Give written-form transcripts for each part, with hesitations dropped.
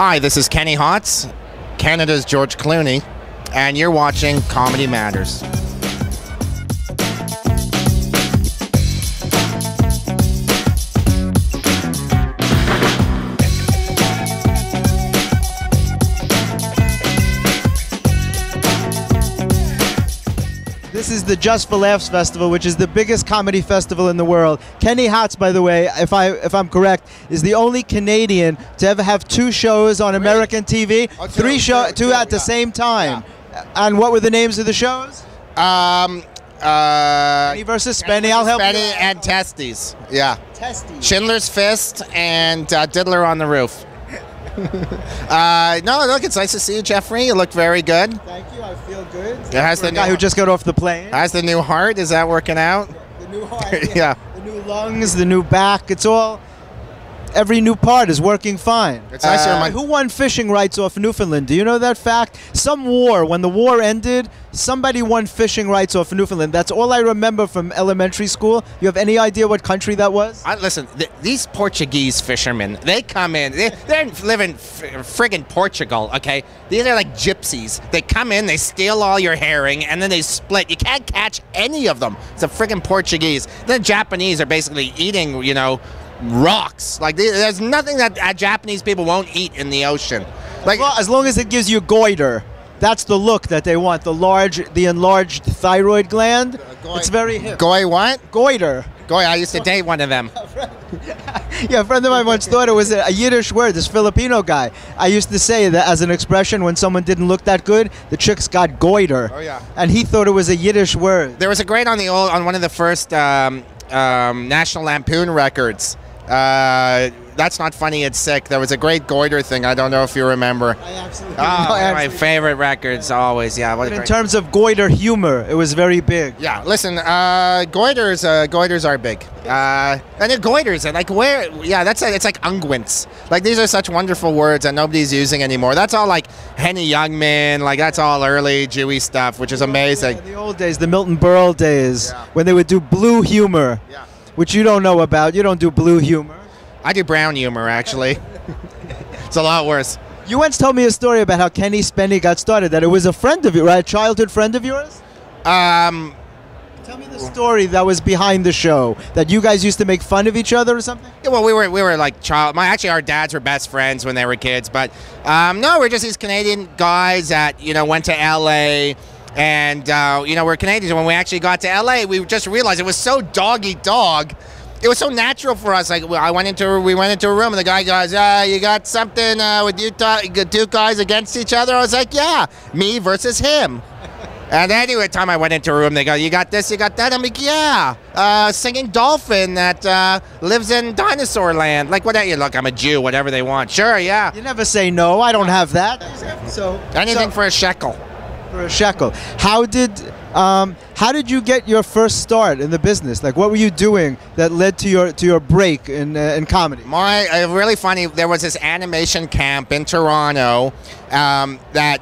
Hi, this is Kenny Hotz, Canada's George Clooney, and you're watching Comedy Matters. This is the Just for Laughs Festival, which is the biggest comedy festival in the world. Kenny Hotz, by the way, if I'm correct, is the only Canadian to ever have two shows on American TV, two at the same time. Yeah. And what were the names of the shows? Spenny versus Spenny. I'll help you. Spenny and Testees. Yeah. Testees. Schindler's Fist and Diddler on the Roof. No, look, it's nice to see you, Jeffrey. You look very good. Thank you. I feel good. It has the guy who just got off the plane. Has the new heart? Is that working out? The new heart. Yeah. The new lungs, the new back. It's all. Every new part is working fine. It's nice who won fishing rights off Newfoundland? Do you know that fact? Some war, when the war ended, somebody won fishing rights off Newfoundland. That's all I remember from elementary school. You have any idea what country that was? Listen, these Portuguese fishermen, they come in, they live in friggin' Portugal, okay? These are like gypsies. They come in, they steal all your herring, and then they split. You can't catch any of them. It's a friggin' Portuguese. The Japanese are basically eating, you know, rocks. Like, there's nothing that Japanese people won't eat in the ocean. Like, as long as it gives you goiter. That's the look that they want. The enlarged thyroid gland. It's very hip. What? Goiter. I used to date one of them. Yeah, a friend of mine once thought it was a Yiddish word, this Filipino guy. I used to say that as an expression when someone didn't look that good, the chicks got goiter. Oh, yeah. And he thought it was a Yiddish word. There was a great on one of the first National Lampoon records. That's Not Funny, It's Sick. There was a great goiter thing. I don't know if you remember. I absolutely my favorite records always. Yeah. But in terms of goiter humor, it was very big. Yeah. Listen, goiters are big. And they're goiters, and like where? Yeah, it's like unguents. Like these are such wonderful words that nobody's using anymore. That's all like Henny Youngman. Like that's all early Jewy stuff, which is amazing. Yeah, the old days, the Milton Berle days, when they would do blue humor. Yeah. Which you don't know about. You don't do blue humor. I do brown humor, actually. It's a lot worse. You once told me a story about how Kenny Spenny got started, that it was a friend of yours, right? A childhood friend of yours? Tell me the story that was behind the show, that you guys used to make fun of each other or something? Yeah, well, we were like actually our dads were best friends when they were kids, but no, we're just these Canadian guys that, you know, went to LA. And, you know, we're Canadians. When we actually got to LA, we just realized it was so dog-eat-dog. It was so natural for us. Like, we went into a room, and the guy goes, you got something with you two guys against each other? I was like, yeah, me versus him. And anyway, time I went into a room, they go, you got this, you got that? I'm like, yeah, singing dolphin that lives in dinosaur land. Like, whatever. Look, I'm a Jew, whatever they want. Sure, yeah. You never say no. I don't have that. Anything for a shekel. For a shekel. How did you get your first start in the business? Like, what were you doing that led to your break in comedy? Really funny. There was this animation camp in Toronto that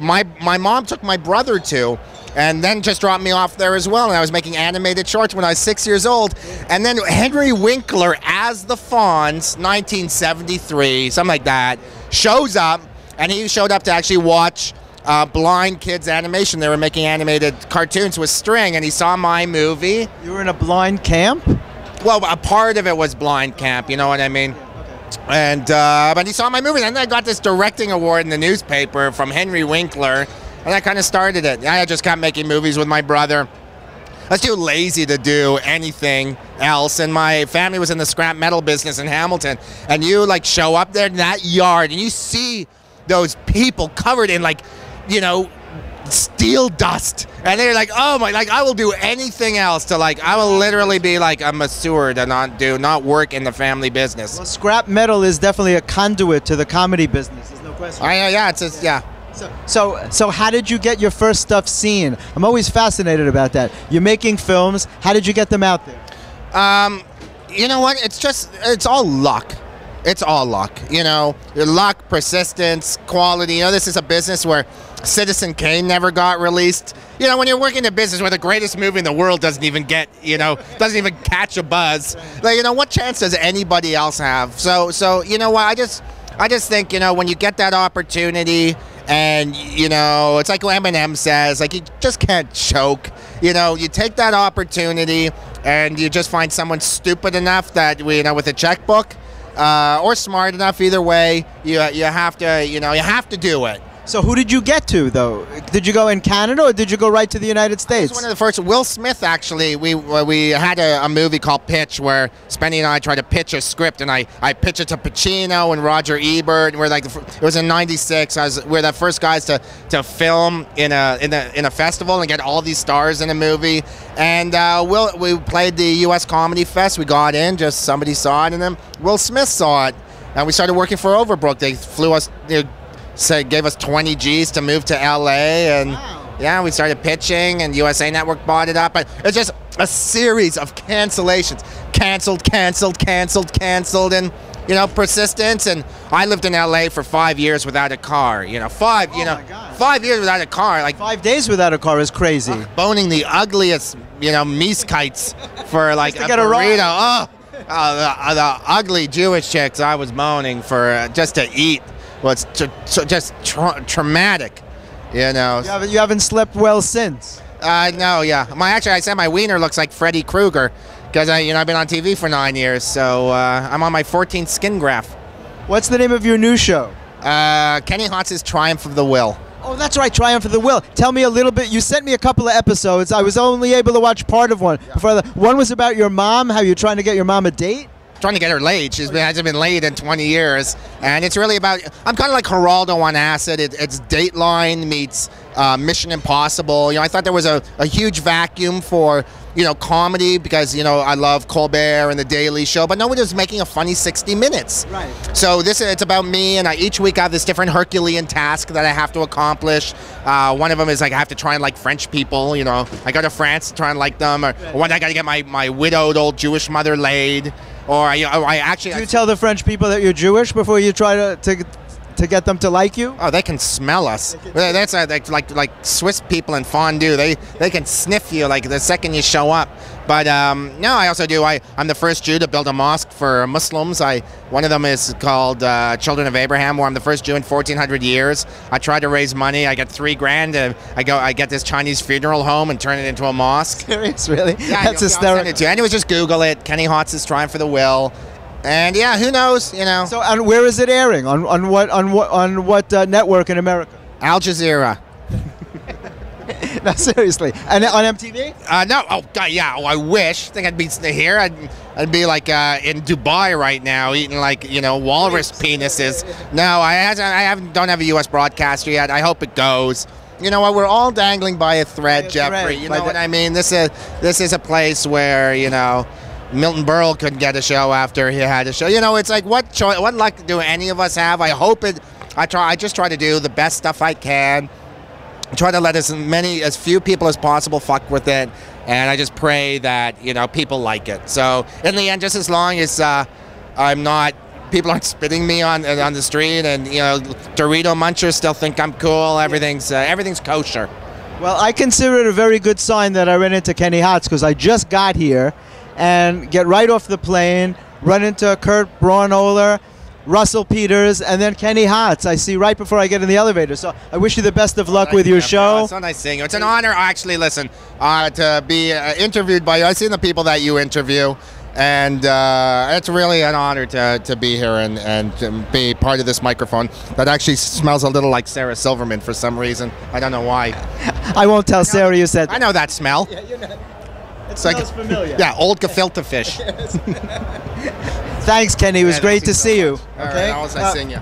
my mom took my brother to, and then just dropped me off there as well. And I was making animated shorts when I was 6 years old. And then Henry Winkler as the Fonz, 1973, something like that, shows up, and he showed up to actually watch blind kids animation. They were making animated cartoons with string, and he saw my movie. You were in a blind camp? Well, a part of it was blind camp, you know what I mean? And but he saw my movie, and then I got this directing award in the newspaper from Henry Winkler, and that kind of started it. I just kept making movies with my brother. I was too lazy to do anything else, and my family was in the scrap metal business in Hamilton, and you like show up there in that yard, and you see those people covered in like, you know, steel dust, and they're like, oh my, like I will do anything else to, like, I will literally be like a masseur to not work in the family business. Well, scrap metal is definitely a conduit to the comedy business. There's no question. Yeah, it's just, yeah. So how did you get your first stuff seen? I'm always fascinated about that. You're making films. How did you get them out there? You know what? It's all luck. It's all luck, you know, luck, persistence, quality. You know, this is a business where Citizen Kane never got released. You know, when you're working in a business where the greatest movie in the world doesn't even get, you know, doesn't even catch a buzz, like, you know, what chance does anybody else have? So you know what, I just think, you know, when you get that opportunity, and, you know, it's like what Eminem says, like, you just can't choke. You know, you take that opportunity, and you just find someone stupid enough that, you know, with a checkbook, or smart enough, either way, you have to, you know, you have to do it. So who did you get to, though? Did you go in Canada, or did you go right to the United States? One of the first. Will Smith, actually, we had a movie called Pitch, where Spenny and I tried to pitch a script, and I pitched it to Pacino and Roger Ebert. And we're like, it was in '96. We're the first guys to film in a festival and get all these stars in a movie. And we played the U.S. Comedy Fest. We got in, just somebody saw it, and then Will Smith saw it, and we started working for Overbrook. They flew us. Gave us 20 G's to move to LA, and yeah, we started pitching, and USA Network bought it up. But it's just a series of cancellations, canceled, and, you know, persistence. And I lived in LA for 5 years without a car. You know, 5 years without a car. Like 5 days without a car is crazy. Boning the ugliest, you know, meeskites for like a get burrito. The ugly Jewish chicks I was moaning for just to eat. Well, it's just traumatic, you know. You haven't slept well since. No, yeah. Actually, I said my wiener looks like Freddy Krueger, because I've been on TV for 9 years, so I'm on my 14th skin graft. What's the name of your new show? Kenny Hotz's Triumph of the Will. Oh, that's right, Triumph of the Will. Tell me a little bit. You sent me a couple of episodes. I was only able to watch part of one. Yeah. One was about your mom, how you're trying to get your mom a date. Trying to get her laid. She hasn't been laid in 20 years, and it's really about. I'm kind of like Geraldo on acid. It's Dateline meets Mission Impossible. You know, I thought there was a huge vacuum for, you know, comedy, because, you know, I love Colbert and The Daily Show, but nobody was making a funny 60 Minutes. Right. So it's about me, and each week I have this different Herculean task that I have to accomplish. One of them is like I have to try and like French people. You know, I go to France to try and like them, or one I got to get my widowed old Jewish mother laid. Or I actually. Do you tell the French people that you're Jewish before you try to get them to like you? Oh, they can smell us. That's like Swiss people in fondue. They can sniff you like the second you show up. But no, I also do. I'm the first Jew to build a mosque for Muslims. One of them is called Children of Abraham, where I'm the first Jew in 1,400 years. I try to raise money. I get $3,000. I get this Chinese funeral home and turn it into a mosque. Serious, really? Yeah, that's hysterical. Anyways, just Google it. Kenny Hotz is Trying for the Will. And yeah, who knows? You know. So, and where is it airing? On what network in America? Al Jazeera. No, seriously. And on MTV? No. Oh God, yeah. Oh, I wish. I think I'd be here. I'd be like in Dubai right now, eating like, you know, walrus penises. No, don't have a U.S. broadcaster yet. I hope it goes. You know what? We're all dangling by a thread, Jeffrey. You know what I mean? This is a place where, you know, Milton Berle couldn't get a show after he had a show. You know, it's like what luck do any of us have? I hope it. I just try to do the best stuff I can. Try to let as few people as possible fuck with it, and I just pray that, you know, people like it. So in the end, just as long as people aren't spitting me on the street, and, you know, Dorito munchers still think I'm cool. Everything's kosher. Well, I consider it a very good sign that I ran into Kenny Hotz, because I just got here and get right off the plane, run into Kurt Braunohler, Russell Peters, and then Kenny Hotz I see right before I get in the elevator. So I wish you the best of luck with your show. It's so nice seeing you. It's an honor, actually, listen, to be interviewed by you. I've seen the people that you interview, and it's really an honor to be here and to be part of this microphone that actually smells a little like Sarah Silverman for some reason. I don't know why. I won't tell Sarah you said. I know that smell. Yeah, you know. It smells like familiar. Yeah, old gefilte fish. Thanks, Kenny. It was great to see you. Okay. All right, always nice seeing you.